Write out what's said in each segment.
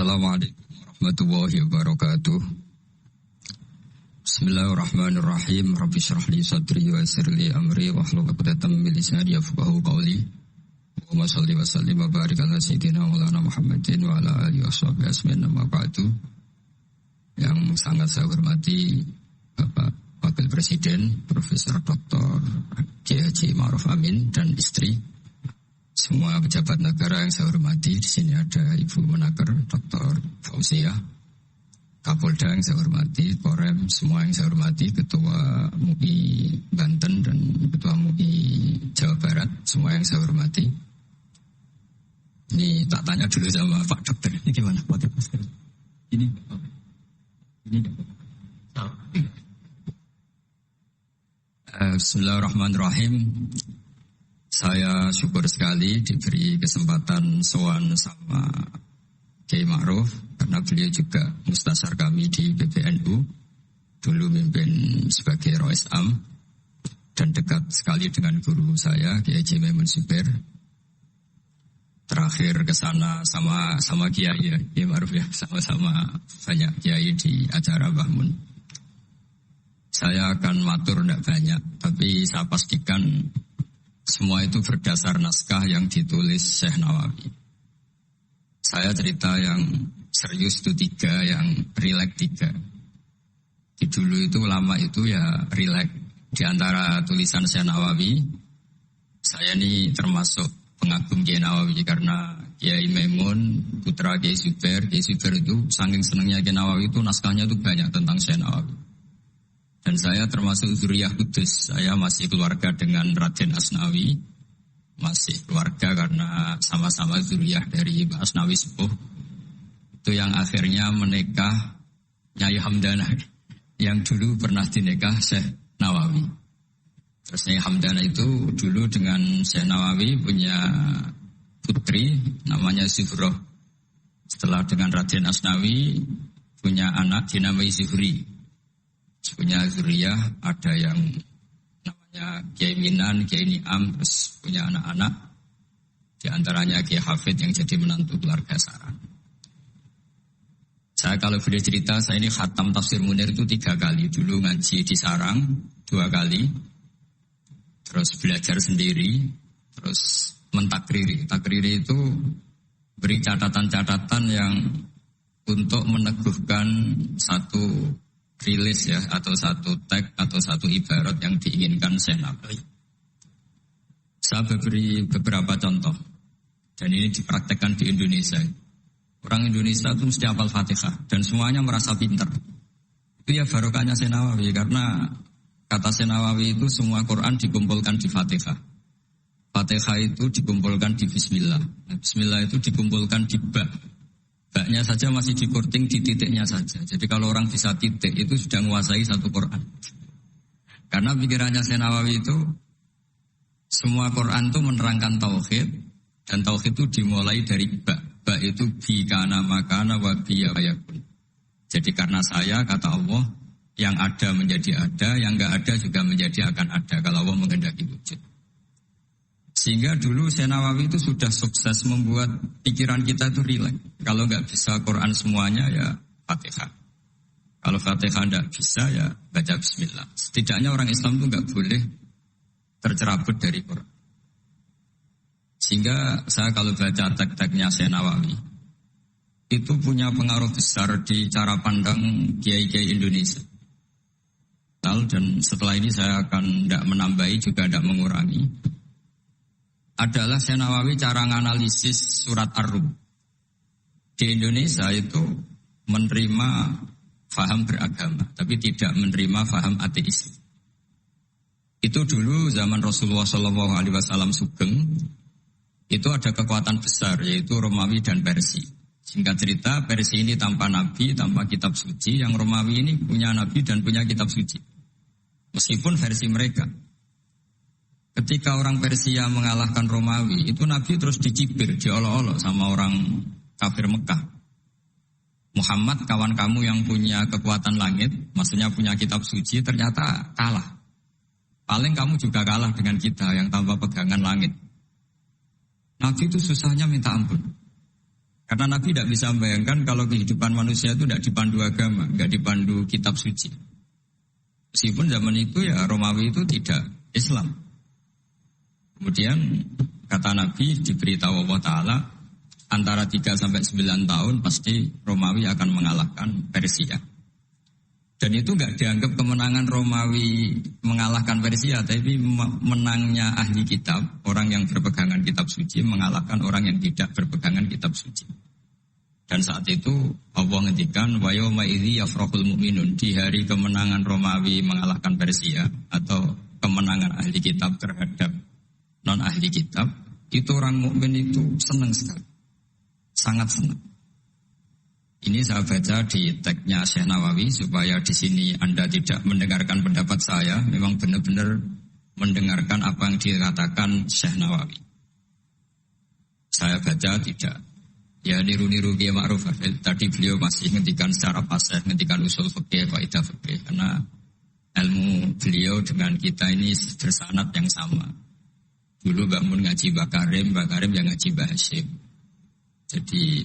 Assalamualaikum warahmatullahi wabarakatuh. Bismillahirrahmanirrahim. Rabbi shrah li sadri wa yassir li amri wahlul 'uqdatam min lisani yafqahu qawli. Allahumma shalli wa sallim wa barik ala sayyidina Maulana Muhammadin wa ala alihi washabihi ajmain. Amma ba'du. Yang sangat saya hormati Bapak Wakil Presiden Profesor Dr. Kiai Haji Ma'ruf Amin dan istri, semua pejabat negara yang saya hormati. Di sini ada Ibu Menaker Dr. Fauzia, Kapolda yang saya hormati, Korem, semua yang saya hormati, Ketua MUI Banten dan Ketua MUI Jawa Barat, semua yang saya hormati. Ini tak tanya dulu sama Pak Dokter, ini gimana pakai masker? Ini Bismillahirrahmanirrahim. Saya syukur sekali diberi kesempatan sowan sama Kiai Ma'ruf, karena beliau juga mustasar kami di PBNU, dulu mimpin sebagai Rois Am dan dekat sekali dengan guru saya Kiai Haji Maimun Zubair. Terakhir ke sana sama Kiai ya, Kiai Ma'ruf ya, sama-sama banyak Kiai di acara Mbah Mun. Saya akan matur tidak banyak, tapi saya pastikan semua itu berdasar naskah yang ditulis Syekh Nawawi. Saya cerita yang serius itu 3, yang rileks 3. Di dulu itu lama itu ya rileks. Di antara tulisan Syekh Nawawi, saya ini termasuk pengagum Kiai Nawawi karena Kiai Maimun, putra Kiai Zubair itu saking senangnya Kiai Nawawi itu naskahnya itu banyak tentang Syekh Nawawi. Dan saya termasuk zuriyah Kudus. Saya masih keluarga dengan Raden Asnawi. Masih keluarga karena sama-sama zuriyah dari Mbak Asnawi Sepuh. Itu yang akhirnya menikah Nyai Hamdana, yang dulu pernah dinikah Syekh Nawawi. Terus Nyai Hamdana itu dulu dengan Syekh Nawawi punya putri namanya Zuhroh. Setelah dengan Raden Asnawi punya anak dinamai Zuhri. Punya zuriyah, ada yang namanya Kiai Minan, Kiai Ni'am, terus punya anak-anak. Di antaranya Kiai Hafid yang jadi menantu keluarga Saran. Saya kalau boleh cerita, saya ini khatam Tafsir Munir itu 3 kali. Dulu ngaji di Sarang 2 kali. Terus belajar sendiri. Terus mentakriri. Takriri itu beri catatan-catatan yang untuk meneguhkan satu rilis ya, atau satu tag atau satu ibarat yang diinginkan Syekh Nawawi. Saya beri beberapa contoh dan ini dipraktekkan di Indonesia. Orang Indonesia itu mesti hafal Fatihah dan semuanya merasa pintar. Itu ya barokahnya Syekh Nawawi, karena kata Syekh Nawawi itu semua Quran dikumpulkan di Fatihah. Fatihah itu dikumpulkan di Bismillah. Bismillah itu dikumpulkan di Ba. Baknya saja masih dikorting di titiknya saja. Jadi kalau orang bisa titik itu sudah menguasai satu Quran. Karena pikirannya Syekh Nawawi itu semua Quran itu menerangkan tauhid, dan tauhid itu dimulai dari ba. Ba itu bi kana makana wa bi yakun. Jadi karena saya, kata Allah, yang ada menjadi ada, yang enggak ada juga menjadi akan ada kalau Allah menghendaki wujud. Sehingga dulu Syekh Nawawi itu sudah sukses membuat pikiran kita itu rileks. Kalau nggak bisa Quran semuanya ya Fatihah. Kalau Fatihah nggak bisa ya baca Bismillah. Setidaknya orang Islam itu nggak boleh tercerabut dari Quran. Sehingga saya kalau baca teks-teksnya Syekh Nawawi itu punya pengaruh besar di cara pandang kiai-kiai Indonesia. Dan setelah ini saya akan tidak menambahi juga tidak mengurangi. Adalah Syekh Nawawi cara menganalisis surat Ar-Rum. Di Indonesia itu menerima faham beragama, tapi tidak menerima faham ateis. Itu dulu zaman Rasulullah SAW Sugeng, itu ada kekuatan besar, yaitu Romawi dan Persia. Singkat cerita, Persia ini tanpa nabi, tanpa kitab suci, yang Romawi ini punya nabi dan punya kitab suci. Meskipun versi mereka. Ketika orang Persia mengalahkan Romawi, itu Nabi terus dicibir, diolok-olok sama orang kafir Mekah. Muhammad, kawan kamu yang punya kekuatan langit, maksudnya punya kitab suci, ternyata kalah. Paling kamu juga kalah dengan kita yang tanpa pegangan langit. Nabi itu susahnya minta ampun. Karena Nabi tidak bisa membayangkan kalau kehidupan manusia itu tidak dipandu agama, tidak dipandu kitab suci. Meskipun zaman itu ya Romawi itu tidak Islam. Kemudian kata Nabi diberitahu Allah Ta'ala antara 3 sampai 9 tahun pasti Romawi akan mengalahkan Persia. Dan itu nggak dianggap kemenangan Romawi mengalahkan Persia, tapi menangnya ahli kitab, orang yang berpegangan kitab suci mengalahkan orang yang tidak berpegangan kitab suci. Dan saat itu Allah ngendikan wa yauma idzi yafrahul mu'minun, di hari kemenangan Romawi mengalahkan Persia atau kemenangan ahli kitab terhadap non ahli kitab, itu orang mukmin itu senang sekali. Sangat senang. Ini saya baca di tagnya Syekh Nawawi supaya di sini Anda tidak mendengarkan pendapat saya, memang benar-benar mendengarkan apa yang dikatakan Syekh Nawawi. Saya baca tidak, ya niru-niru Kiai Ma'ruf. Tadi beliau masih ngendikan secara fasih, ngendikan usul fikih, kaidah fikih, karena ilmu beliau dengan kita ini bersanad yang sama. Dulu Mbak Mun ngaji Mbak Karim yang ngaji Mbak Hashim. Jadi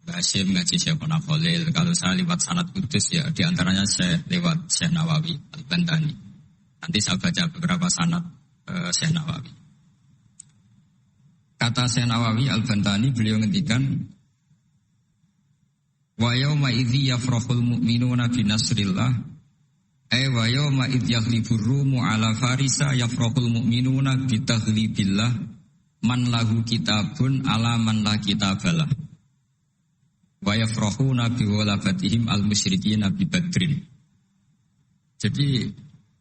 Mbak Hashim ngaji Syekh Khalil. Kalau saya lewat sanad kudus ya diantaranya saya lewat Syekh Nawawi Al-Bantani. Nanti saya baca beberapa sanad Syekh Nawawi. Kata Syekh Nawawi Al-Bantani beliau ngendikan wa yauma idzi yafrahul mu'minuna bi nasrillah wa yauma idzi yaghlibur rumu ala farisa yafrahul mu'minuna bi taghlibillah man lahu kitabun ala man la kitabalah wa yafrahuna bi walabatihim al-musyrikin bi badrin. Jadi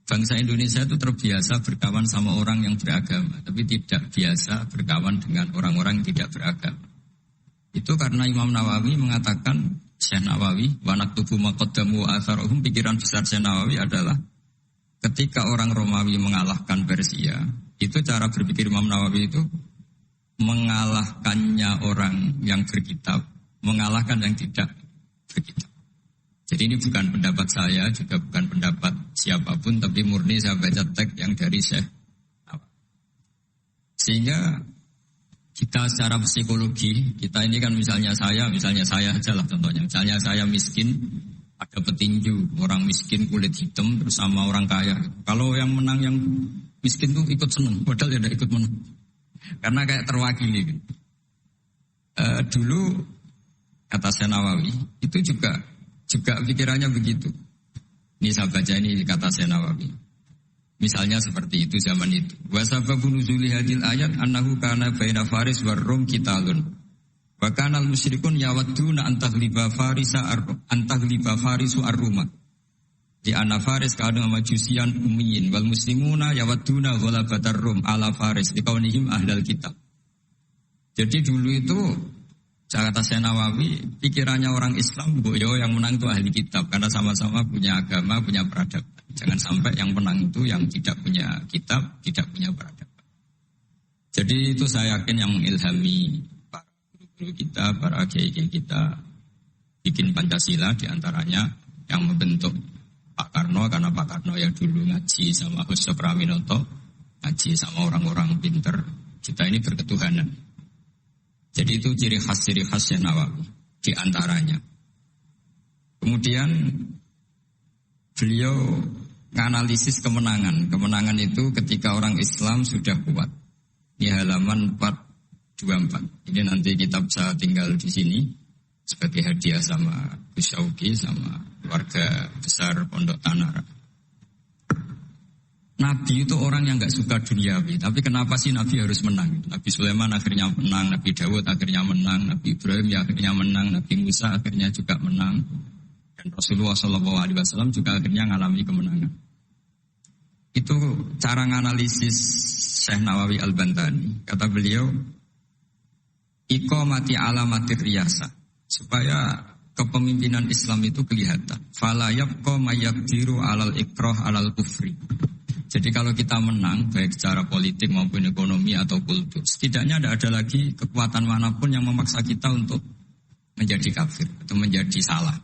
bangsa Indonesia itu terbiasa berkawan sama orang yang beragama, tapi tidak biasa berkawan dengan orang-orang yang tidak beragama. Itu karena Imam Nawawi mengatakan, Syekh Nawawi, wa naktubu maqaddamu wa atharuhum, pikiran besar Syekh Nawawi adalah ketika orang Romawi mengalahkan Persia, itu cara berpikir Imam Nawawi itu mengalahkannya orang yang berkitab, mengalahkan yang tidak berkitab. Jadi ini bukan pendapat saya, juga bukan pendapat siapapun, tapi murni saya baca teks yang dari Syekh. Sehingga kita secara psikologi, kita ini kan misalnya saya aja lah contohnya. Misalnya saya miskin, ada petinju, orang miskin kulit hitam terus sama orang kaya. Kalau yang menang yang miskin tuh ikut seneng, padahal ya ikut menang. Karena kayak terwakili. Dulu kata Syekh Nawawi itu juga pikirannya begitu. Ini saya baca ini kata Syekh Nawawi. Misalnya seperti itu zaman itu. Wa sababun nuzuli hadil ayat annahu kana baina Faris war Rum qitalun. Wa kana al-musyrikun yawadduna antaghliba Farisu ar-Ruma. Di anna Faris kana majusian ummiyin wal muslimuna yawadduna ghalabatar Rum ala Faris liqaunihim ahlal kitab. Jadi dulu itu kata Syekh Nawawi, pikirannya orang Islam, boyo yang menang itu ahli kitab karena sama-sama punya agama, punya peradaban. Jangan sampai yang menang itu yang tidak punya kitab, tidak punya peradaban. Jadi itu saya yakin yang mengilhami para guru-guru kita, para kiai-kiai kita bikin Pancasila diantaranya yang membentuk Pak Karno, karena Pak Karno yang dulu ngaji sama Hussein Praminoto, ngaji sama orang-orang pinter. Kita ini berketuhanan. Jadi itu ciri khas Syekh Nawawi di antaranya. Kemudian beliau menganalisis kemenangan. Kemenangan itu ketika orang Islam sudah kuat. Ini halaman 424. Ini nanti kitab saya tinggal di sini sebagai hadiah sama Gus Syauki sama keluarga besar Pondok Tanara. Nabi itu orang yang gak suka duniawi, tapi kenapa sih Nabi harus menang? Nabi Sulaiman akhirnya menang, Nabi Dawud akhirnya menang, Nabi Ibrahim ya akhirnya menang, Nabi Musa akhirnya juga menang, dan Rasulullah SAW juga akhirnya mengalami kemenangan. Itu cara menganalisis Syekh Nawawi Al-Bantani. Kata beliau, iqamati alamatir riyasa, supaya kepemimpinan Islam itu kelihatan. Fala yabqa mayyaqdiru alal ikrah alal kufri. Jadi kalau kita menang, baik secara politik maupun ekonomi atau kultur, setidaknya tidak ada lagi kekuatan manapun yang memaksa kita untuk menjadi kafir atau menjadi salah.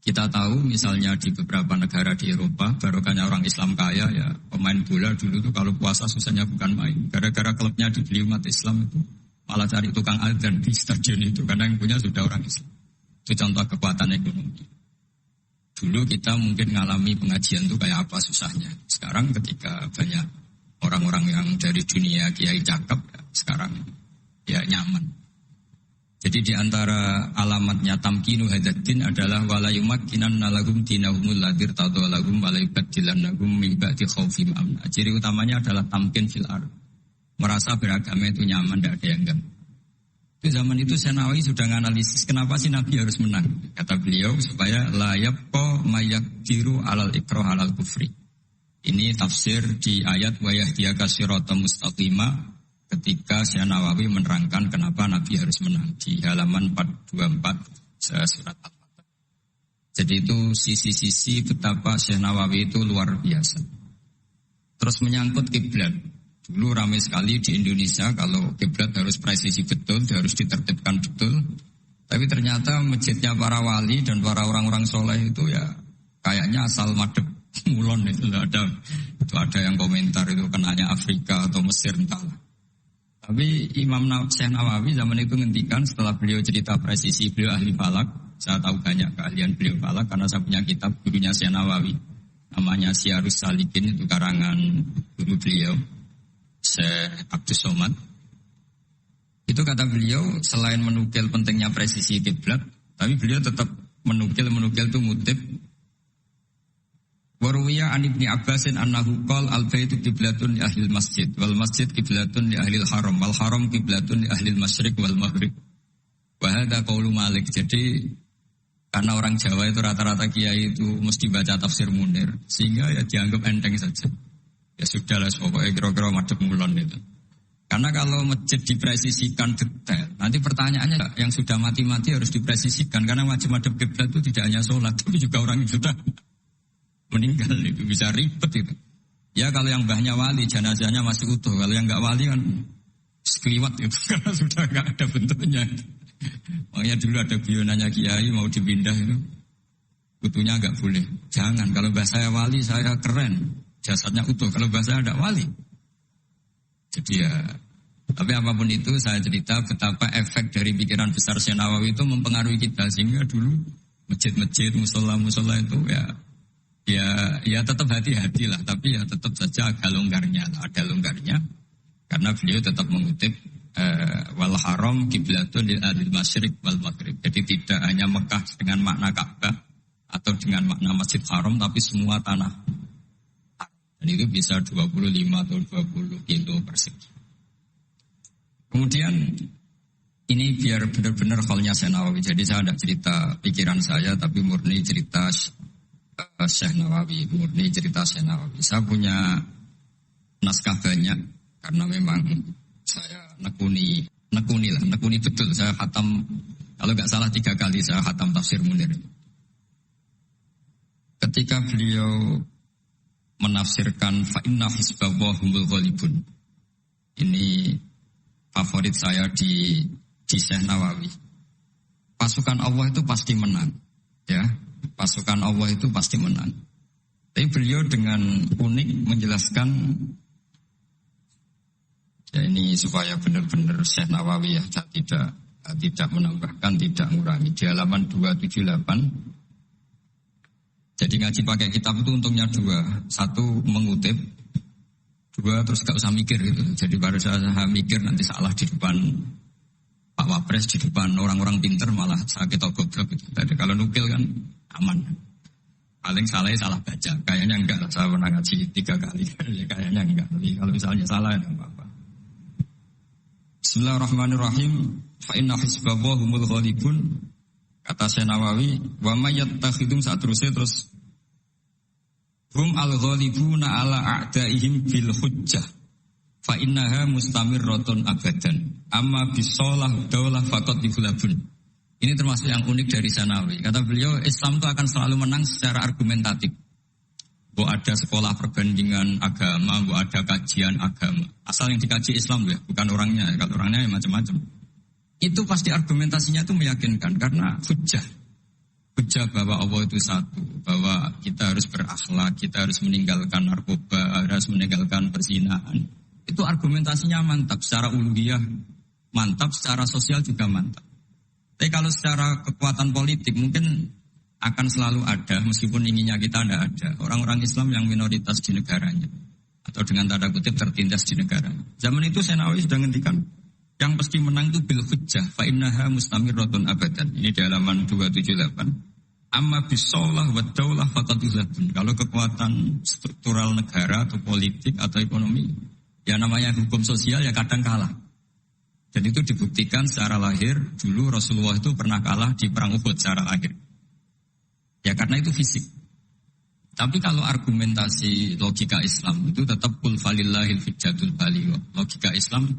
Kita tahu misalnya di beberapa negara di Eropa, barokahnya orang Islam kaya, ya pemain bola dulu tuh kalau puasa susahnya bukan main. Gara-gara klubnya dibeli umat Islam itu malah cari tukang adzan di stadion itu karena yang punya sudah orang Islam. Itu contoh kekuatan ekonomi. Dulu kita mungkin ngalami pengajian itu kayak apa susahnya. Sekarang ketika banyak orang-orang yang dari dunia kiai cakep, sekarang ya nyaman. Jadi di antara alamatnya tamkinu hadatin adalah wala yumakkinanna lahum dinahumul ladir tadawalahum wala yubaddilannahum min ba'di khaufim amna. Ciri utamanya adalah tamkin fil ardh. Merasa beragama itu nyaman, tidak ada yang enggak. Di zaman itu Senawi sudah menganalisis kenapa sih Nabi harus menang. Kata beliau supaya la yabqa mayaqdiru alal ikrah alal kufri. Ini tafsir di ayat wa yahdiyaka siratan mustaqima ketika Syekh Nawawi menerangkan kenapa Nabi harus menang di halaman 424 surat Al-Fatah. Jadi itu sisi-sisi betapa Syekh Nawawi itu luar biasa. Terus menyangkut kiblat. Dulu ramai sekali di Indonesia kalau kiblat harus presisi betul, harus ditertibkan betul. Tapi ternyata masjidnya para wali dan para orang-orang soleh itu ya kayaknya asal madep mulon itu ada yang komentar itu kenanya Afrika atau Mesir entahlah. Tapi Imam Syekh Nawawi zaman itu ngendikan setelah beliau cerita presisi beliau ahli falak. Saya tahu banyak keahlian beliau falak karena saya punya kitab gurunya Syekh Nawawi. Namanya Syiarus Salikin, itu karangan guru beliau Syekh Abdus Somad. Itu kata beliau selain menukil pentingnya presisi kiblat, tapi beliau tetap menukil itu ngutip Waruwiya an Ibni Abbasin annahu qol al-baitu qiblatun li ahli masjid wal masjid qiblatun li ahli haram wal haram qiblatun li ahli masyriq wal maghrib. Wa hadza qaulu Malik. Jadi karena orang Jawa itu rata-rata kiai itu mesti baca tafsir Munir sehingga ya dianggap enteng saja. Ya sudahlah pokoknya kira-kira madhep mulon itu. Karena kalau masjid dipresisikan detail, nanti pertanyaannya yang sudah mati-mati harus dipresisikan karena wajib madhep kiblat itu tidak hanya sholat, tapi juga orang yang sudah meninggal itu bisa ribet itu. Ya kalau yang mbahnya wali, jenazahnya masih utuh. Kalau yang enggak wali kan sekliwat itu karena sudah enggak ada bentuknya. Makanya dulu ada guyonannya kiai mau dipindah itu, utuhnya enggak boleh. Jangan, kalau mbah saya wali saya keren, jasadnya utuh. Kalau mbah saya enggak wali. Jadi ya, tapi apapun itu saya cerita betapa efek dari pikiran besar Syekh Nawawi itu mempengaruhi kita sehingga dulu masjid-masjid, musola-musola itu ya tetap hati-hati lah, tapi ya tetap saja ada longgarnya karena beliau tetap mengutip wal haram qiblatun lil adil masyriq wal maghrib. Jadi tidak hanya Mekah dengan makna Ka'bah atau dengan makna Masjid Haram, tapi semua tanah. Dan itu bisa 25 atau 20 kilo persegi. Kemudian ini biar benar-benar kholnya Syekh Nawawi. Jadi saya tidak cerita pikiran saya, tapi murni cerita Syekh Nawawi, murni cerita Syekh Nawawi. Saya punya naskah banyak karena memang saya nekuni betul. Saya khatam, kalau nggak salah 3 kali saya khatam tafsir Munir. Ketika beliau menafsirkan fa inna hizballahi humul ghalibun. Ini favorit saya di Syekh Nawawi. Pasukan Allah itu pasti menang, ya. Pasukan Allah itu pasti menang. Tapi beliau dengan unik menjelaskan, ya ini supaya benar-benar Syekh Nawawi ya, tidak menambahkan, tidak mengurangi. Di halaman 278. Jadi ngaji pakai kitab itu untungnya 2. 1 mengutip, 2 terus gak usah mikir gitu. Jadi baru saya mikir nanti salah di depan Pak Wapres, di depan orang-orang pinter malah sakit atau goblok gitu. Jadi kalau nukil kan aman. Paling salah baca. Kayaknya enggak lah, saya pernah ngaji 3 kali. Kayaknya enggak. Tapi kalau misalnya salah ya enggak apa-apa. Bismillahirrahmanirrahim. Fa inna hizballahi humul ghalibun. Kata Syekh Nawawi, wa may yattakhidum saterusnya terus hum al-ghalibuna ala a'daihim bil hujjah fa innaha mustamirratun abadan amma bisolah daulah faqad dihulabun. Ini termasuk yang unik dari Syekh Nawawi. Kata beliau, Islam itu akan selalu menang secara argumentatif. Bu ada sekolah perbandingan agama, bu ada kajian agama. Asal yang dikaji Islam ya, bukan orangnya. Kalau orangnya ya macam-macam. Itu pasti argumentasinya itu meyakinkan karena hujjah bahwa Allah itu satu, bahwa kita harus berakhlak, kita harus meninggalkan narkoba, harus meninggalkan perzinahan. Itu argumentasinya mantap secara uluhiyah. mantap, secara sosial juga mantap. Tapi kalau secara kekuatan politik mungkin akan selalu ada, meskipun inginnya kita tidak ada, orang-orang Islam yang minoritas di negaranya. Atau dengan tanda kutip tertindas di negaranya. Zaman itu Senawi sudah ngendikan, yang pasti menang itu bil hujjah, fa innaha mustamirratun abadan. Ini di halaman 278. Amma bisollah wa daulah faqaduzatun. Kalau kekuatan struktural negara atau politik atau ekonomi, ya namanya hukum sosial ya kadang kalah. Dan itu dibuktikan secara lahir. Dulu Rasulullah itu pernah kalah di perang Uhud secara lahir. Ya karena itu fisik. Tapi kalau argumentasi logika Islam itu tetap kul falillahil hujjatul baligh. Logika Islam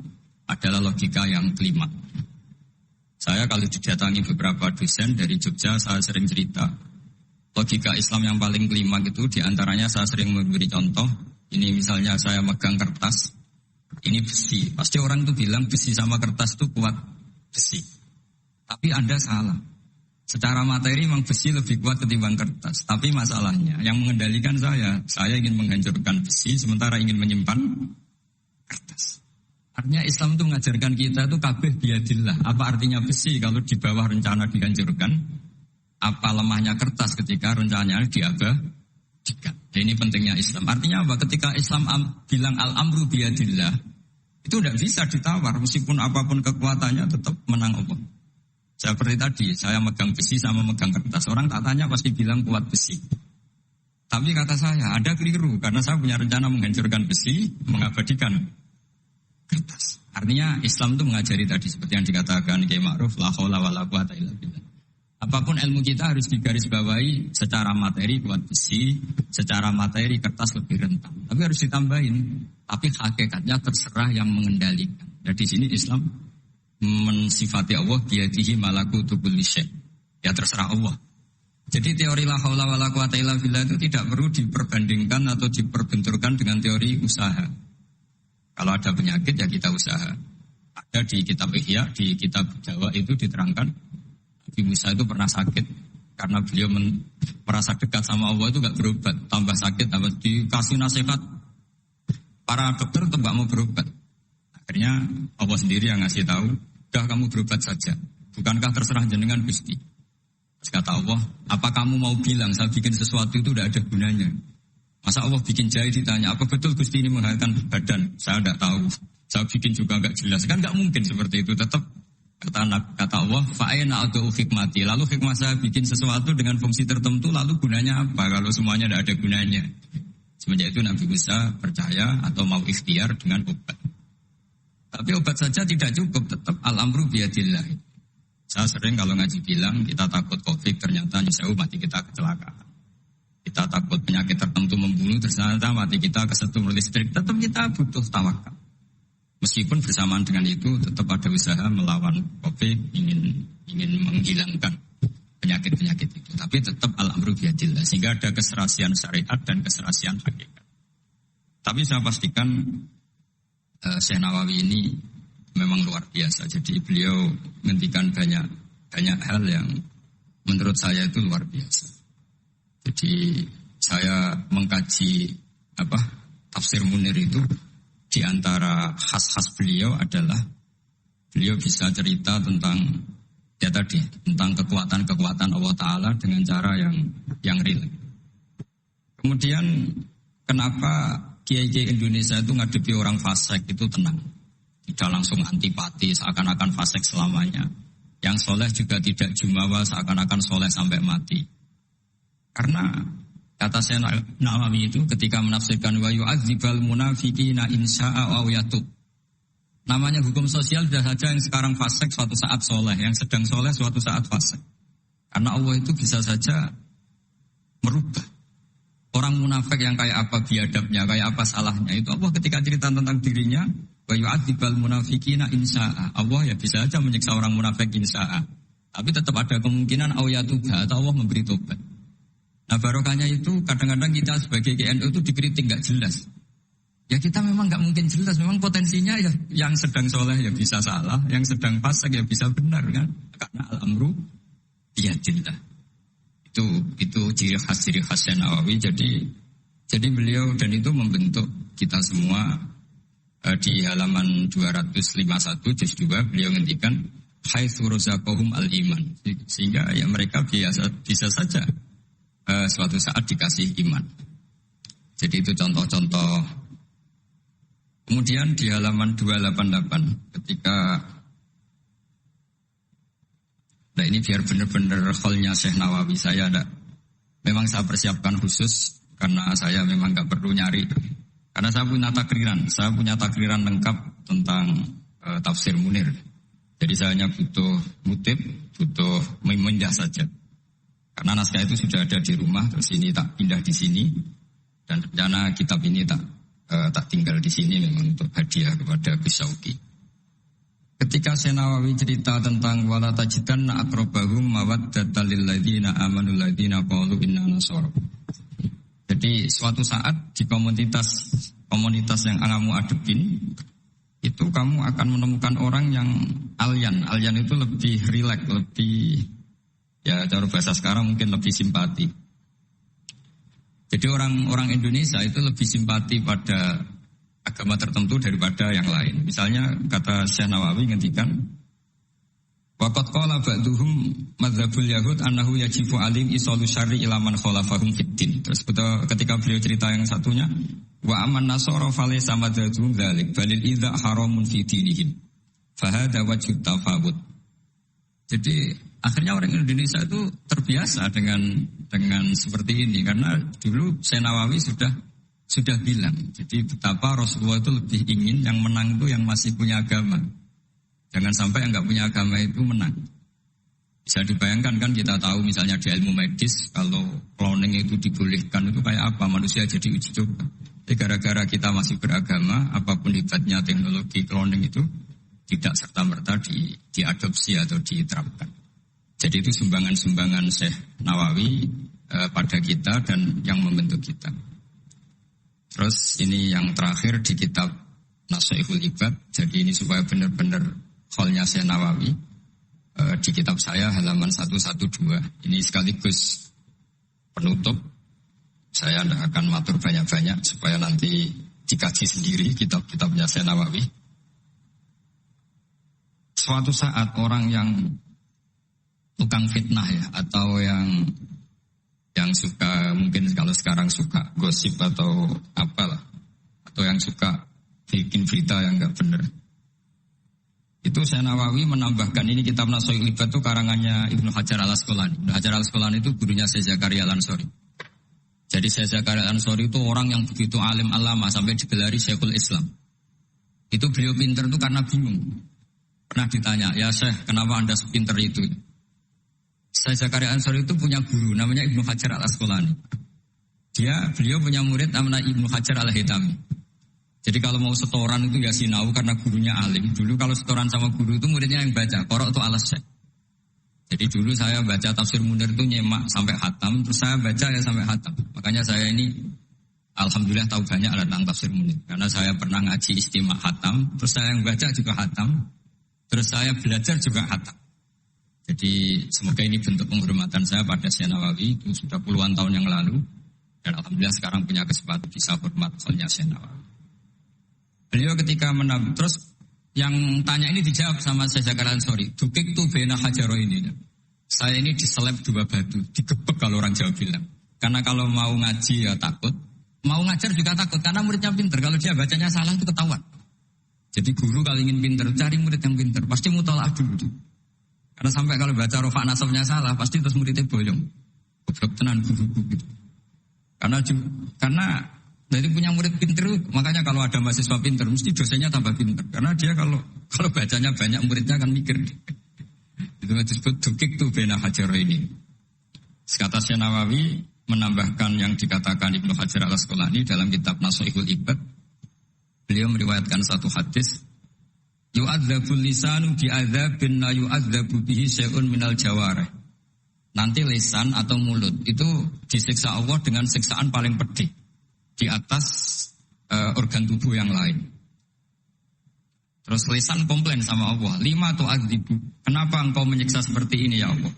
adalah logika yang kelima. Saya kalau didatangi beberapa dosen dari Jogja, saya sering cerita. Logika Islam yang paling kelima itu diantaranya saya sering memberi contoh. Ini misalnya saya megang kertas. Ini besi. Pasti orang itu bilang besi sama kertas itu kuat besi. Tapi Anda salah. Secara materi memang besi lebih kuat ketimbang kertas. Tapi masalahnya yang mengendalikan saya ingin menghancurkan besi sementara ingin menyimpan kertas. Artinya Islam itu mengajarkan kita itu kabeh biadillah. Apa artinya besi kalau di bawah rencana dihancurkan? Apa lemahnya kertas ketika rencananya diabadikan? Ini pentingnya Islam. Artinya apa? Ketika Islam bilang al-amru biadillah, itu tidak bisa ditawar. Meskipun apapun kekuatannya tetap menang Allah. Seperti tadi, saya megang besi sama megang kertas. Orang tak tanya pasti bilang kuat besi. Tapi kata saya, Anda keliru. Karena saya punya rencana menghancurkan besi, mengabadikan kertas. Artinya Islam itu mengajari tadi seperti yang dikatakan Kiai Ma'ruf, la haula wala quwata illa billah. Apapun ilmu kita harus digarisbawahi secara materi kuat besi, secara materi kertas lebih rentan. Tapi harus ditambahin. Tapi hakikatnya terserah yang mengendalikan. Dan di sini Islam mensifati Allah biyadihi malakutu kulli syai'. Ya terserah Allah. Jadi teori la haula wala quwata illa billah itu tidak perlu diperbandingkan atau diperbenturkan dengan teori usaha. Kalau ada penyakit ya kita usaha. Ada di kitab Ihya, di kitab Jawa itu diterangkan Nabi Musa itu pernah sakit karena beliau merasa dekat sama Allah itu gak berobat, tambah sakit, tambah dikasih nasihat. Para dokter tetap gak mau berobat. Akhirnya Allah sendiri yang ngasih tahu, udah kamu berobat saja. Bukankah terserah jenengan Gusti? Terus kata Allah, apa kamu mau bilang saya bikin sesuatu itu tidak ada gunanya? Masa Allah bikin jahit ditanya, apa betul Gusti ini menghasilkan badan? Saya tidak tahu. Saya bikin juga gak jelas. Kan gak mungkin seperti itu. Tetap kata Allah, fa'aina adu hikmati. Lalu hikmah saya bikin sesuatu dengan fungsi tertentu, lalu gunanya apa? Kalau semuanya tidak ada gunanya. Semenjak itu Nabi Musa percaya atau mau ikhtiar dengan obat. Tapi obat saja tidak cukup, tetap al-amru biyadillah. Saya sering kalau ngaji bilang, kita takut COVID, ternyata nyesau mati kita kecelakaan. Kita takut penyakit tertentu membunuh, ternyata mati kita kesetrum listrik. Tetap kita butuh tawakal. Meskipun bersamaan dengan itu tetap ada usaha melawan COVID, ingin menghilangkan penyakit-penyakit itu. Tapi tetap al-amru biyadillah. Sehingga ada keserasian syariat dan keserasian hakikat. Tapi saya pastikan Syekh Nawawi ini memang luar biasa. Jadi beliau menghentikan banyak hal yang menurut saya itu luar biasa. Jadi saya mengkaji tafsir Munir itu. Di antara khas-khas beliau adalah beliau bisa cerita tentang tentang kekuatan-kekuatan Allah Ta'ala dengan cara yang real. Kemudian kenapa kiai-kiai Indonesia itu ngadepi orang fasik itu tenang, tidak langsung antipati seakan-akan fasik selamanya. Yang soleh juga tidak jumawa seakan-akan soleh sampai mati. Karena kata saya Nawawi itu ketika menafsirkan wa yu'adzibal munafiqina insya'a aw yatub. Namanya hukum sosial sudah saja yang sekarang fasik suatu saat soleh, yang sedang soleh suatu saat fasik. Karena Allah itu bisa saja merubah. Orang munafik yang kayak apa biadabnya, kayak apa salahnya, itu Allah ketika cerita tentang dirinya wa yu'adzibal munafiqina insya'a. Allah ya bisa saja menyiksa orang munafik insya'a. Tapi tetap ada kemungkinan aw yatub atau Allah memberi tobat. Nah barokahnya itu kadang-kadang kita sebagai GNU itu dikritik gak jelas. Ya kita memang gak mungkin jelas. Memang potensinya ya yang sedang soleh ya bisa salah, yang sedang fasik ya bisa benar kan. Karena al-amru biyadillah. Itu ciri khas Nawawi. Jadi beliau dan itu membentuk kita semua di halaman 251 juz 2 beliau ngendikan haitsu razaqahum al-iman, sehingga ya mereka bisa saja suatu saat dikasih iman. Jadi itu contoh-contoh. Kemudian di halaman 288 ketika nah ini biar benar-benar kholnya Syekh Nawawi, memang saya persiapkan khusus karena saya memang nggak perlu nyari, karena saya punya takriran lengkap tentang tafsir Munir. Jadi saya hanya butuh mutib, butuh memenjah saja. Karena naskah itu sudah ada di rumah, terus ini tak pindah di sini, dan rencana kitab ini tak tinggal di sini memang untuk hadiah kepada Gus Syauqi. Ketika Syekh Nawawi cerita tentang wala tajidanna aqrabahum mawaddatan lil ladzina amanu ladzina qalu inna nasara. Jadi suatu saat di komunitas yang kamu adepin itu kamu akan menemukan orang yang alyan. Alyan itu lebih rileks, lebih ya cara bahasa sekarang mungkin lebih simpati. Jadi orang Indonesia itu lebih simpati pada agama tertentu daripada yang lain. Misalnya kata Syekh Nawawi ngendikan waqad qala ba'duhum madzhabul yahud annahu yajibu alim isalu syarri ila man khalafahum fiddin. Terus ketika beliau cerita yang satunya wa aman nasara falaysa madzhabun dzalik balil idza haramun fi dinihim fa hadza wajhu tafawut. Jadi akhirnya orang Indonesia itu terbiasa dengan seperti ini, karena dulu Syekh Nawawi sudah bilang, jadi betapa Rasulullah itu lebih ingin yang menang itu yang masih punya agama. Jangan sampai yang nggak punya agama itu menang. Bisa dibayangkan kan, kita tahu misalnya di ilmu medis, kalau cloning itu dibolehkan itu kayak apa, manusia jadi uji coba. Jadi gara-gara kita masih beragama, apapun hebatnya teknologi cloning itu tidak serta-merta diadopsi atau diterapkan. Jadi itu sumbangan-sumbangan Syekh Nawawi pada kita dan yang membentuk kita. Terus ini yang terakhir di kitab Nasha'ihul Ibad. Jadi ini supaya benar-benar kholnya Syekh Nawawi. Di kitab saya halaman 112. Ini sekaligus penutup. Saya tidak akan matur banyak-banyak supaya nanti dikaji sendiri kitab-kitabnya Syekh Nawawi. Suatu saat orang yang tukang fitnah ya, atau yang suka, mungkin kalau sekarang suka gosip atau apalah, atau yang suka bikin berita yang enggak benar. Itu Syekh Nawawi menambahkan, ini kitab Nasha'ihul Ibad itu karangannya Ibnu Hajar al-Asqalani. Ibnu Hajar al-Asqalani itu gurunya Syekh Zakaria al-Ansori. Jadi Syekh Zakaria al-Ansori itu orang yang begitu alim alama sampai digelari Syekhul Islam. Itu beliau pinter itu karena bingung. Pernah ditanya, ya Syekh, kenapa Anda sepinter itu? Syekh Zakaria al-Ansori itu punya guru namanya Ibnu Hajar al-Asqalani. Beliau punya murid namanya Ibnu Hajar al-Haytami. Jadi kalau mau setoran itu ya sinau karena gurunya alim. Dulu kalau setoran sama guru itu muridnya yang baca, qorok itu alas Syekh. Jadi dulu saya baca tafsir Munir itu nyemak sampai khatam, terus saya baca ya sampai khatam. Makanya saya ini alhamdulillah tahu banyak tentang tafsir Munir. Karena saya pernah ngaji istimak khatam, terus saya yang baca juga khatam, terus saya belajar juga khatam. Jadi semoga ini bentuk penghormatan saya pada Syekh Nawawi, itu sudah puluhan tahun yang lalu, dan alhamdulillah sekarang punya kesempatan bisa hormat soalnya Syekh Nawawi. Beliau ketika terus yang tanya ini dijawab sama Syekh Zakaria al-Ansori, dukik tu bena hajaro ini. Saya ini diseleb 2 batu, digebek kalau orang Jawa bilang. Karena kalau mau ngaji ya takut, mau ngajar juga takut, karena muridnya pinter. Kalau dia bacanya salah itu ketahuan. Jadi guru kalau ingin pinter, cari murid yang pinter, pasti mutolaah dulu. Karena sampai kalau baca rofa nasabnya salah, pasti terus muridnya boyong. Goblok tenan guru-guru gitu. Karena dari punya murid pinter, makanya kalau ada mahasiswa pinter, mesti dosennya tambah pinter. Karena dia kalau bacanya banyak, muridnya akan mikir. Itu disebut dukik tu bena hajaro ini. Kata Syekh Nawawi menambahkan yang dikatakan Ibnu Hajar al-Asqalani dalam kitab Nasha'ihul Ibad. Beliau meriwayatkan satu hadis. Yu'adzabul lisanu bi'adzabin la yu'adzabu bihi syai'un minal jawarih. Nanti lisan atau mulut itu disiksa Allah dengan siksaan paling pedih di atas organ tubuh yang lain. Terus lisan komplain sama Allah, 5 tu'adzibu. Kenapa engkau menyiksa seperti ini ya Allah?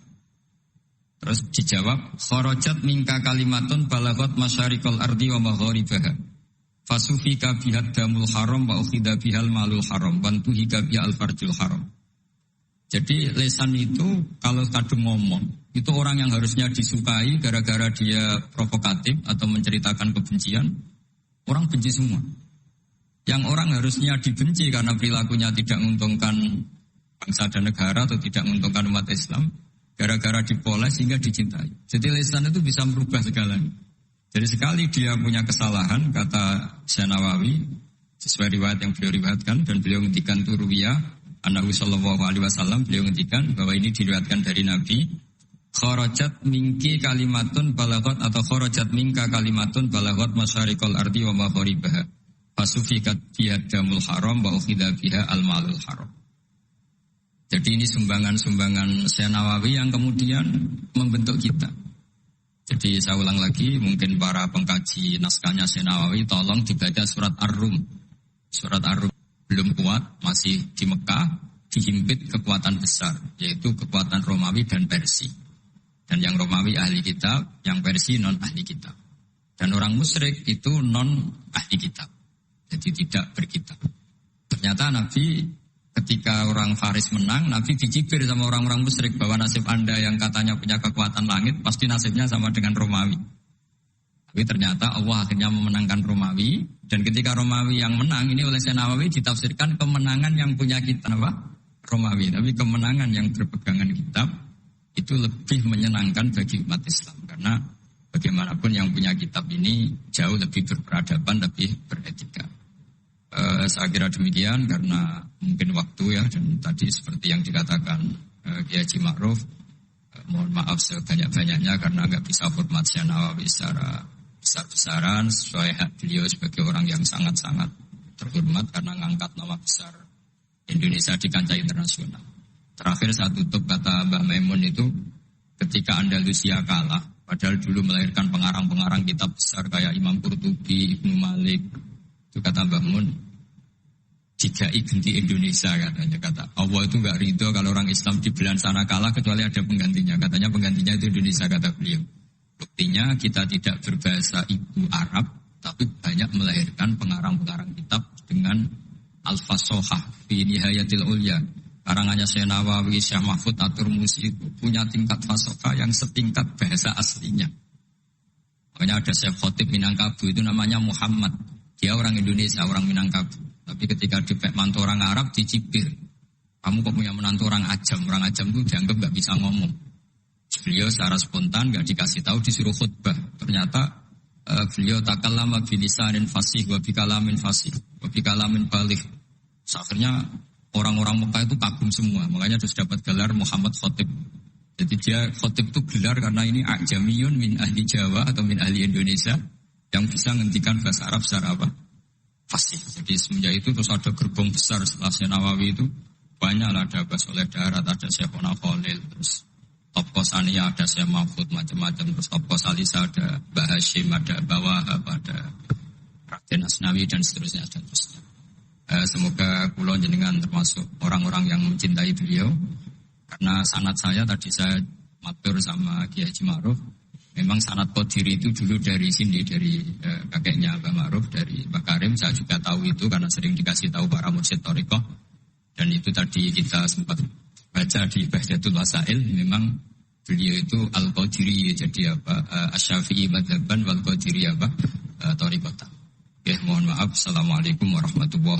Terus dijawab, kharajat minka kalimatun balagot masyariqal ardi wa magharibaha. Fasufika bihad damul haram wa ukhidha bihal malul haram wa tuhika bihal farjul haram. Jadi lesan itu kalau kadung ngomong, itu orang yang harusnya disukai gara-gara dia provokatif atau menceritakan kebencian, orang benci semua. Yang orang harusnya dibenci karena perilakunya tidak menguntungkan bangsa dan negara atau tidak menguntungkan umat Islam, gara-gara dipoles sehingga dicintai. Jadi lesan itu bisa merubah segalanya. Jadi sekali dia punya kesalahan, kata Syekh Nawawi, sesuai riwayat yang beliau riwayatkan, dan beliau ngendikan itu ruwiyah, Nabi sallallahu alaihi wasallam, beliau ngendikan bahwa ini diriwayatkan dari Nabi, kharajat minki kalimatun balagot atau kharajat minka kalimatun balagot masyariqal ardi wa magharibaha. Fasufikat biha damul haram wa ukhidha biha al-malul haram. Jadi ini sumbangan-sumbangan Syekh Nawawi yang kemudian membentuk kita. Jadi saya ulang lagi, mungkin para pengkaji naskahnya Syekh Nawawi tolong dibaca surat Ar-Rum. Surat Ar-Rum belum kuat, masih di Mekah, dihimpit kekuatan besar, yaitu kekuatan Romawi dan Persia. Dan yang Romawi ahli kitab, yang Persia non ahli kitab. Dan orang musyrik itu non ahli kitab, jadi tidak berkitab. Ternyata Nabi ketika orang Faris menang, Nabi dicibir sama orang-orang musyrik bahwa nasib Anda yang katanya punya kekuatan langit, pasti nasibnya sama dengan Romawi. Tapi ternyata Allah akhirnya memenangkan Romawi, dan ketika Romawi yang menang, ini oleh Syekh Nawawi ditafsirkan kemenangan yang punya kitab Romawi. Tapi kemenangan yang berpegangan kitab itu lebih menyenangkan bagi umat Islam. Karena bagaimanapun yang punya kitab ini jauh lebih berperadaban, lebih beretika. Saya kira demikian karena mungkin waktu ya, dan tadi seperti yang dikatakan Kiai Haji Ma'ruf, mohon maaf sebanyak-banyaknya karena nggak bisa hormat Syekh Nawawi secara besar-besaran sesuai hak beliau sebagai orang yang sangat-sangat terhormat karena ngangkat nama besar Indonesia di kancah internasional. Terakhir saya tutup kata Mbah Maimun itu, ketika Andalusia kalah, padahal dulu melahirkan pengarang-pengarang kitab besar kayak Imam Qurtubi, Ibnu Malik, itu kata Mbah Mun, jika ganti Indonesia katanya, kata Allah itu nggak ridho kalau orang Islam di belahan sana kalah kecuali ada penggantinya. Katanya penggantinya itu Indonesia, kata beliau. Buktinya kita tidak berbahasa ibu Arab, tapi banyak melahirkan pengarang-pengarang kitab dengan al-fasohah fi nihayatil ulya. Karangannya Syekh Nawawi, Syekh Mahfud At-Turmusi itu punya tingkat fasohah yang setingkat bahasa aslinya. Makanya ada Syekh Khotib Minangkabau itu namanya Muhammad. Dia orang Indonesia, orang Minangkabau. Tapi ketika dipek mantu orang Arab dicibir. Kamu kok punya menantu orang Ajam? Orang Ajam itu dianggap gak bisa ngomong. Beliau secara spontan gak dikasih tahu, disuruh khutbah. Ternyata beliau takallama bilisanin fasih wa bikalamin fasih wa bikalamin baligh. Akhirnya orang-orang Mekah itu kagum semua. Makanya terus dapat gelar Muhammad Khotib. Jadi dia Khotib itu gelar karena ini ajamiyun min ahli Jawa atau min ahli Indonesia yang bisa ngendikan bahasa Arab secara apa? Fasih. Jadi semenjak itu terus ada gerbong besar setelah Syekh Nawawi itu banyaklah, ada Abbas Soleh Darat, ada Syekh Ona Khalil, terus Top Kosania ada Syekh Mahfud, macam-macam, terus Top Kosalisa ada Mbah Hashim, ada Mbah Wahab, ada Raden Asnawi dan seterusnya dan seterusnya. Semoga kula jenengan termasuk orang-orang yang mencintai beliau, karena sanad saya tadi saya matur sama Kiai Haji Ma'ruf. Memang sanad Qadiri itu dulu dari sini, dari kakeknya Mbah Ma'ruf, dari Mbah Karim. Saya juga tahu itu karena sering dikasih tahu para mursyid thariqah. Dan itu tadi kita sempat baca di Bahjatul Wasail, memang beliau itu Al-Qadiri, jadi apa, Asy-Syafi'i madzhaban wal Qadiri apa, thariqatan. Mohon maaf. Assalamualaikum warahmatullahi wabarakatuh.